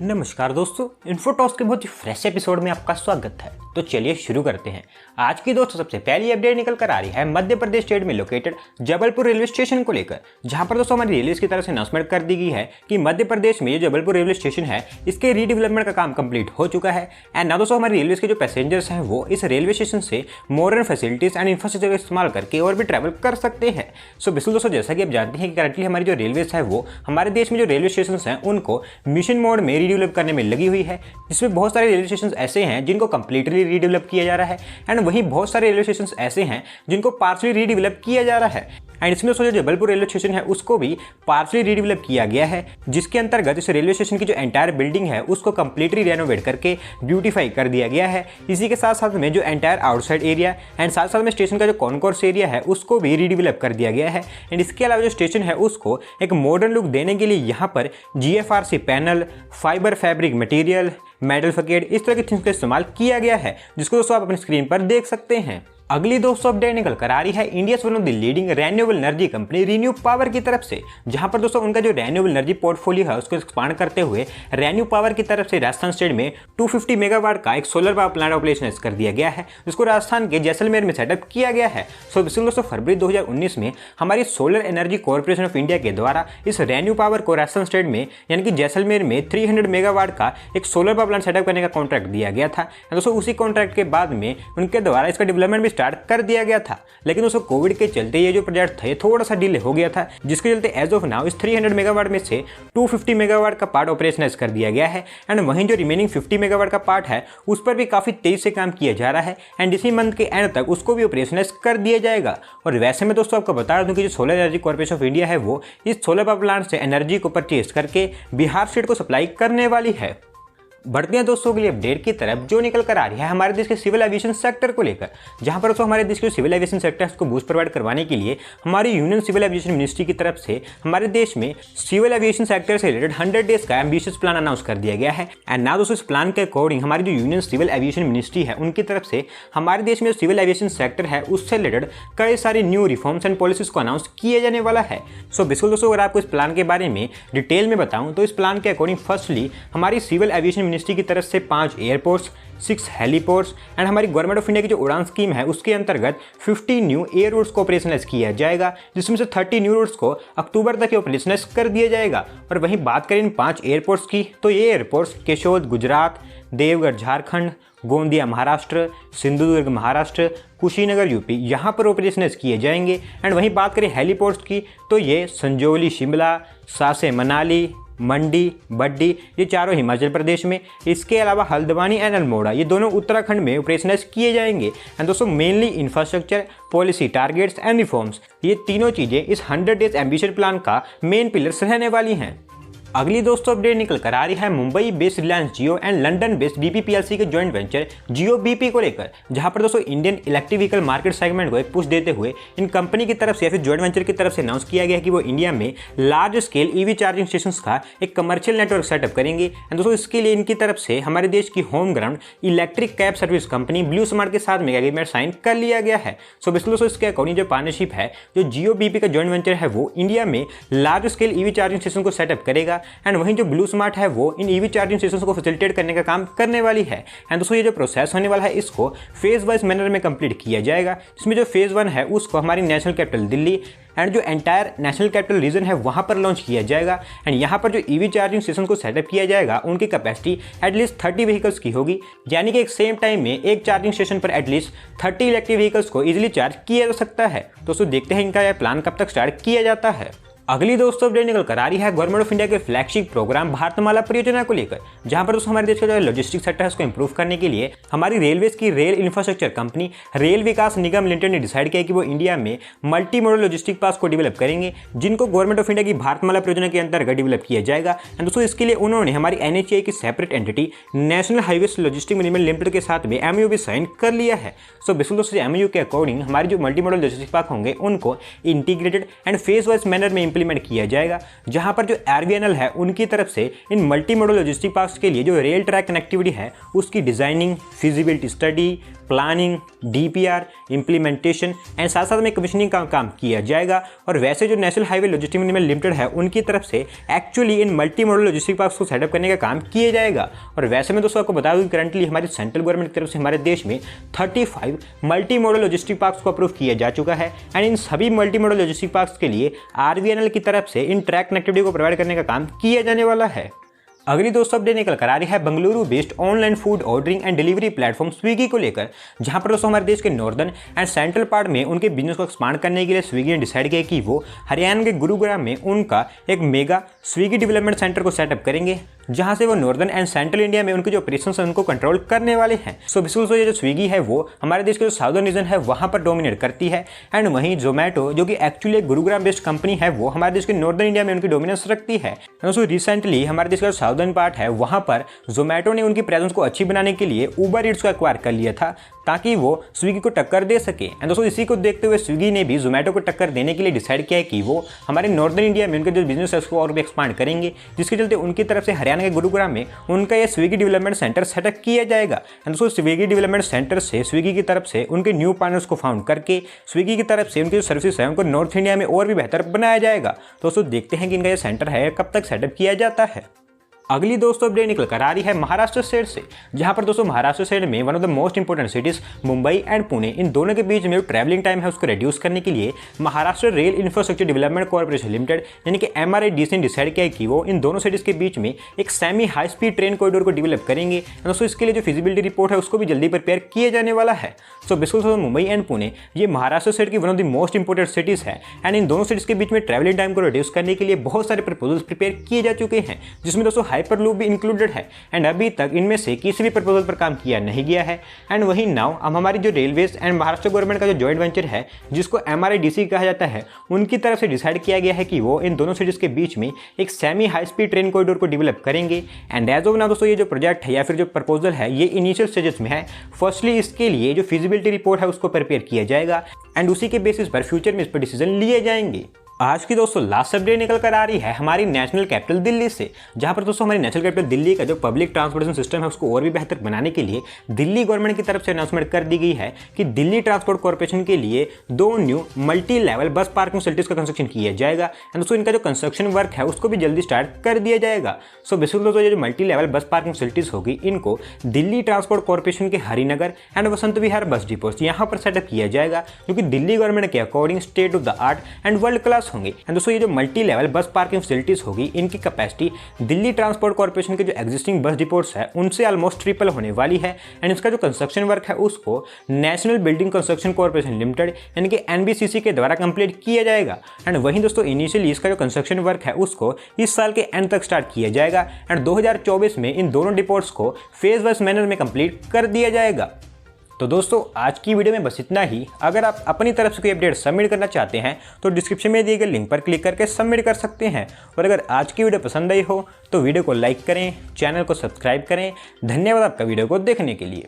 नमस्कार दोस्तों, इन्फोटॉक्स के बहुत ही फ्रेश एपिसोड में आपका स्वागत है। तो चलिए शुरू करते हैं। आज की दोस्तों सबसे पहली अपडेट निकल कर आ रही है मध्य प्रदेश स्टेट में लोकेटेड जबलपुर रेलवे स्टेशन को लेकर, जहां पर दोस्तों हमारी रेलवे की तरफ से अनाउंसमेंट कर दी गई है कि मध्य प्रदेश में जो जबलपुर रेलवे स्टेशन है इसके रीडेवलपमेंट का काम कंप्लीट हो चुका है। एंड ना दोस्तों हमारी रेलवे के जो पैसेंजर्स हैं वो इस रेलवे स्टेशन से मॉडर्न फैसिलिटीज एंड इंफ्रास्ट्रक्चर का इस्तेमाल करके और भी ट्रैवल कर सकते हैं। सो बिल्कुल दोस्तों, जैसा कि आप जानते हैं कि करंटली हमारी जो रेलवे है वो हमारे देश में जो रेलवे स्टेशन हैं उनको मिशन मोड में रीडेवलप करने में लगी हुई है, जिसमें बहुत सारे रेलवे स्टेशन ऐसे हैं जिनको कंप्लीटली रीडेवलप किया जा रहा है एंड वहीं बहुत सारे रेलवे स्टेशन ऐसे हैं जिनको पार्शली रीडेवलप किया जा रहा है। एंड इसमें जो जबलपुर रेलवे स्टेशन है उसको भी पार्शली रीडेवलप किया गया है, जिसके अंतर्गत इस रेलवे स्टेशन की जो एंटायर बिल्डिंग है उसको कंप्लीटली रेनोवेट करके ब्यूटीफाई कर दिया गया है। इसी के साथ साथ में जो एंटायर आउटसाइड एरिया एंड साथ साथ में स्टेशन का जो कॉन्कोर्स एरिया है उसको भी रीडेवलप कर दिया गया है। एंड इसके अलावा जो स्टेशन है उसको एक मॉडर्न लुक देने के लिए यहाँ पर GFRC panel, fibre fabric material, metal fuck it, इस तरह की थिंग्स का इस्तेमाल किया गया है, जिसको दोस्तों आप अपनी स्क्रीन पर देख सकते हैं। अगली दोस्तों अपडेट निकल कर आ रही है India one of the leading renewable energy company renew power की तरफ से, जहां पर दोस्तों उनका जो रेन्यूएबल एनर्जी पोर्टफोलियो है उसको एक्सपांड करते हुए रेन्यू पावर की तरफ से राजस्थान स्टेट में 250 मेगावाट का एक सोलर पावर प्लांट ऑपरेशनाइज कर दिया गया है, जिसको राजस्थान के जैसलमेर में सेटअप किया गया है। सो दोस्तों फरवरी 2019 में हमारी solar energy corporation of India के द्वारा इस रेन्यू पावर को राजस्थान स्टेट में यानी कि जैसलमेर में 300 मेगावाट का एक सोलर पावर प्लांट सेटअप करने का कॉन्ट्रैक्ट दिया गया था। दोस्तों उसी कॉन्ट्रैक्ट के बाद में उनके द्वारा इसका डेवलपमेंट भी स्टार्ट कर दिया गया था, लेकिन दोस्तों कोविड के चलते ये जो प्रोजेक्ट था थोड़ा सा डिले हो गया था, जिसके चलते एज ऑफ नाउ इस 300 मेगावाट में से 250 मेगावाट का पार्ट ऑपरेशनाइज कर दिया गया है। एंड वहीं जो रिमेनिंग 50 मेगावाट का पार्ट है उस पर भी काफी तेज से काम किया जा रहा है एंड इसी मंथ के एंड तक उसको भी ऑपरेशनाइज कर दिया जाएगा। और वैसे में दोस्तों आपको बता दूं कि जो solar energy corporation of India है वो इस सोलर पावर प्लांट से एनर्जी को परचेज करके बिहार स्टेट को सप्लाई करने वाली है। बढ़ते हैं दोस्तों अगली अपडेट की तरफ, जो निकल कर आ रही है हमारे देश के सिविल एविएशन सेक्टर को लेकर, जहां पर दोस्तों हमारे देश के सिविल एविएशन सेक्टर को बूस्ट प्रोवाइड करवाने के लिए हमारी यूनियन सिविल एविएशन मिनिस्ट्री की तरफ से हमारे देश में सिविल एविएशन सेक्टर से रिलेटेड 100 डेज का एम्बिशियस प्लान अनाउंस कर दिया गया है। एंड ना दोस्तों इस प्लान के अकॉर्डिंग हमारी जो यूनियन सिविल एविएशन मिनिस्ट्री है उनकी तरफ से हमारे देश में जो सिविल एविएशन सेक्टर है उससे रिलेटेड कई सारी न्यू रिफॉर्म्स एंड पॉलिसीज को अनाउंस किया जाने वाला है। सो बिल्कुल दोस्तों अगर आपको इस प्लान के बारे में डिटेल में बताऊं तो इस प्लान के अकॉर्डिंग फर्स्टली हमारी सिविल एविएशन मिनिस्ट्री की तरफ से 5 एयरपोर्ट्स, 6 हेलीपोर्ट्स एंड हमारी गवर्नमेंट ऑफ इंडिया की जो उड़ान स्कीम है उसके अंतर्गत 50 न्यू एयर रूट्स को ऑपरेशनाइज किया जाएगा, जिसमें से 30 न्यू रूट्स को अक्टूबर तक ऑपरेशनाइज कर दिया जाएगा। और वहीं बात करें इन 5 एयरपोर्ट्स की तो ये एयरपोर्ट्स केशोद गुजरात, देवघर झारखंड, गोंदिया महाराष्ट्र, सिंधुदुर्ग महाराष्ट्र, कुशीनगर यूपी यहाँ पर ऑपरेशनाइज किए जाएंगे। एंड वहीं बात करें हेलीपोर्ट्स की तो ये संजौली शिमला, सासे मनाली, मंडी, बड्डी ये चारों हिमाचल प्रदेश में, इसके अलावा हल्द्वानी एंड अल्मोड़ा ये दोनों उत्तराखंड में ऑपरेशनाइज किए जाएंगे। एंड दोस्तों mainly infrastructure, policy targets and reforms ये तीनों चीज़ें इस 100 डेज एम्बिशन प्लान का मेन पिलर्स रहने वाली हैं। अगली दोस्तों अपडेट निकल कर आ रही है Mumbai based Reliance Jio and London based BP PLC के जॉइंट वेंचर जियो BP को लेकर, जहां पर दोस्तों Indian electric vehicle market segment को एक पुश देते हुए इन कंपनी की तरफ से या फिर जॉइंट वेंचर की तरफ से अनाउंस किया गया है कि वो इंडिया में large scale EV charging station का एक कमर्शियल नेटवर्क सेटअप करेंगे। एंड दोस्तों इसके लिए इनकी तरफ से हमारे देश की home ground electric cab service company blue smart के साथ में एग्रीमेंट साइन कर लिया गया है। सो बिल्कुल दोस्तों इसके अकॉर्डिंग जो पार्टनरशिप है जो जियो BP का जॉइंट वेंचर है वो इंडिया में large scale EV charging station को सेटअप करेगा। एंड वहीं जो स्मार्ट है वो इन EV चार्जिंग स्टेशंस को फैसिलिटेट करने का काम करने वाली है। एंड दोस्तों ये जो प्रोसेस होने वाला है इसको फेज वाइज मैनर में कंप्लीट किया जाएगा, जिसमें जो फेज 1 है उसको हमारी नेशनल कैपिटल दिल्ली एंड जो एंटायर नेशनल कैपिटल रीजन है वहां पर लॉन्च किया जाएगा। एंड यहाँ पर जो EV चार्जिंग स्टेशन को सेटअप किया जाएगा उनकी कैपेसिटी एटलीस्ट 30 व्हीकल्स की होगी, यानी कि एक सेम टाइम में एक चार्जिंग स्टेशन पर एटलीस्ट 30 इलेक्ट्रिक व्हीकल्स को इजीली चार्ज किया जा सकता है। दोस्तों देखते हैं इनका यह प्लान कब तक स्टार्ट किया जाता है। अगली दोस्तों अपडेट निकल कर आ रही है गवर्नमेंट ऑफ इंडिया के फ्लैगशिप प्रोग्राम भारतमाला परियोजना को लेकर, जहां पर दोस्तों हमारे देश का जो लॉजिस्टिक सेक्टर है उसको इंप्रूव करने के लिए हमारी रेलवेज की रेल इंफ्रास्ट्रक्चर कंपनी रेल विकास निगम लिमिटेड ने डिसाइड किया कि वो इंडिया में मल्टी मॉडल लॉजिस्टिक पास को डेवलप करेंगे, जिनको गवर्नमेंट ऑफ इंडिया की भारतमाला परियोजना के अंतर्गत डेवलप किया जाएगा। एंड दोस्तों इसके लिए उन्होंने हमारी NHAI की separate entity national highways logistic management limited के साथ में MOU भी साइन कर लिया है। सो बिल्कुल दोस्तों MOU के अकॉर्डिंग हमारी जो मल्टी मॉडल लॉजिस्टिक पार्क होंगे उनको integrated and phase wise manner में इंप्लीमेंट किया जाएगा, जहां पर जो RVNL है उनकी तरफ से इन मल्टी मॉडल लॉजिस्टिक पार्क्स के लिए जो रेल ट्रैक कनेक्टिविटी है उसकी designing, feasibility study, planning, DPR, implementation and साथ साथ में कमीशनिंग का काम किया जाएगा। और वैसे जो national highway logistic management limited है उनकी तरफ से actually in multi modal logistic parks को सेटअप करने का काम किया जाएगा। और वैसे में दोस्तों आपको बता दूं करंटली हमारी सेंट्रल गवर्नमेंट की तरफ से हमारे देश में 35 मल्टी मॉडल लॉजिस्टिक पार्क्स को अप्रूव किया जा चुका है एंड इन सभी मल्टी मॉडल लॉजिस्टिक पार्क्स के लिए RVNL की तरफ से इन ट्रैक कनेक्टिविटी को प्रोवाइड करने का काम किया जाने वाला है। अगली दोस्तों अपडेट निकल कर आ रही है Bengaluru based online food ordering and delivery platform Swiggy को लेकर, जहां पर दोस्तों हमारे देश के नॉर्दर्न एंड सेंट्रल पार्ट में उनके बिजनेस को एक्सपांड करने के लिए स्विगी ने डिसाइड किया कि वो हरियाणा के गुरुग्राम में उनका एक मेगा स्विगी डेवलपमेंट सेंटर को सेटअप करेंगे, जहां से वो नॉर्दर्न एंड सेंट्रल इंडिया में उनके जो ऑपरेशन है उनको कंट्रोल करने वाले हैं। सो बिल्कुल ये जो स्विगी है वो हमारे देश के जो साउदर्न रीजन है वहां पर डोमिनेट करती है एंड वहीं जोमेटो जो कि एक्चुअली एक गुरुग्राम बेस्ड कंपनी है वो हमारे देश के नॉर्दर्न इंडिया में उनकी डोमिनेंस रखती है। रिसेंटली हमारे देश का जो साउदर्न पार्ट है वहां पर जोमेटो ने उनकी प्रेजेंस को अच्छी बनाने के लिए उबर ईट्स को एक्वायर कर लिया था ताकि वो स्विगी को टक्कर दे सके। एंड दोस्तों इसी को देखते हुए स्विगी ने भी जोमेटो को टक्कर देने के लिए डिसाइड किया है कि वो हमारे नॉर्दर्न इंडिया में उनके जो बिजनेस है उसको और भी एक्सपांड करेंगे, जिसके चलते उनकी तरफ से हरियाणा के गुरुग्राम में उनका ये स्विगी डेवलपमेंट सेंटर सेटअप किया जाएगा। एंड दोस्तों स्विगी डेवलपमेंट सेंटर से स्विगी की तरफ से उनके न्यू पार्टनर्स को फाउंड करके स्विगी की तरफ से उनकी जो सर्विसेज है उनको नॉर्थ इंडिया में और भी बेहतर बनाया जाएगा। दोस्तों देखते हैं कि इनका ये सेंटर है कब तक सेटअप किया जाता है। अगली दोस्तों अपडेट निकल कर आ रही है महाराष्ट्र स्टेट से, जहां पर दोस्तों महाराष्ट्र स्टेट में one of the most important cities Mumbai and Pune इन दोनों के बीच में जो ट्रैवलिंग टाइम है उसको रिड्यूस करने के लिए Maharashtra rail infrastructure development corporation limited यानी कि MRIDC ने डिसाइड किया है कि वो इन दोनों सिटीज के बीच में एक semi high speed train corridor को डेवलप करेंगे। दोस्तों इसके लिए जो फिजिबिलिटी रिपोर्ट है उसको भी जल्दी प्रिपेयर किया जाने वाला है। सो बिल्कुल मुंबई एंड पुणे ये महाराष्ट्र स्टेट की one of the most important cities है एंड इन दोनों सिटीज के बीच में ट्रैवलिंग टाइम को रिड्यूस करने के लिए बहुत सारे प्रपोजल्स प्रिपेयर किए जा चुके हैं, जिसमें दोस्तों हाइपर लूप भी इंक्लूड है एंड अभी तक इनमें से किसी भी प्रपोजल पर काम किया नहीं गया है। एंड वहीं नाउ अब हमारी जो रेलवेज एंड महाराष्ट्र गवर्नमेंट का जो जॉइंट वेंचर है जिसको MRIDC कहा जाता है उनकी तरफ से डिसाइड किया गया है कि वो इन दोनों सिटीज के बीच में एक semi high speed train corridor को डेवलप करेंगे। एंड एज ऑफ नाउ दोस्तों ये जो प्रोजेक्ट है या फिर जो प्रपोजल है ये इनिशियल स्टेजेस में है। फर्स्टली इसके लिए जो फिजिबिलिटी रिपोर्ट है उसको प्रिपेयर किया जाएगा एंड उसी के बेसिस पर फ्यूचर में इस पर डिसीजन लिए जाएंगे। आज की दोस्तों लास्ट अपडेट निकल कर आ रही है हमारी नेशनल कैपिटल दिल्ली से, जहां पर दोस्तों हमारी नेशनल कैपिटल दिल्ली का जो पब्लिक ट्रांसपोर्टेशन सिस्टम है उसको और भी बेहतर बनाने के लिए दिल्ली गवर्नमेंट की तरफ से अनाउंसमेंट कर दी गई है कि दिल्ली ट्रांसपोर्ट कॉर्पोरेशन के लिए 2 न्यू मल्टी लेवल बस पार्किंग फैसिलिटीज का कंस्ट्रक्शन किया जाएगा एंड दोस्तों इनका जो कंस्ट्रक्शन वर्क है उसको भी जल्दी स्टार्ट कर दिया जाएगा। सो बेसिकली दोस्तों ये जो मल्टी लेवल बस पार्किंग फैसिलिटीज होगी इनको दिल्ली ट्रांसपोर्ट कॉर्पोरेशन के हरिनगर एंड वसंत विहार बस डिपोट्स यहाँ पर सेटअप किया जाएगा, जो कि दिल्ली गवर्नमेंट के according state of the art and world class होंगे। एंड दोस्तों ये जो मल्टी लेवल बस पार्किंग फैसिलिटीज होगी इनकी कैपेसिटी दिल्ली ट्रांसपोर्ट कॉर्पोरेशन के जो एग्जिस्टिंग बस डिपोट्स है उनसे ऑलमोस्ट ट्रिपल होने वाली है। एंड इसका जो कंस्ट्रक्शन वर्क है उसको national building construction corporation limited यानी कि NBCC के द्वारा कंप्लीट किया जाएगा। एंड वहीं दोस्तों इनिशियली इसका जो कंस्ट्रक्शन वर्क है उसको इस साल के एंड तक स्टार्ट किया जाएगा एंड 2024 में इन दोनों डिपोट्स को फेज वाइज मैनर में कंप्लीट कर दिया जाएगा। तो दोस्तों आज की वीडियो में बस इतना ही। अगर आप अपनी तरफ से कोई अपडेट सबमिट करना चाहते हैं तो डिस्क्रिप्शन में दिए गए लिंक पर क्लिक करके सबमिट कर सकते हैं। और अगर आज की वीडियो पसंद आई हो तो वीडियो को लाइक करें, चैनल को सब्सक्राइब करें। धन्यवाद आपका वीडियो को देखने के लिए।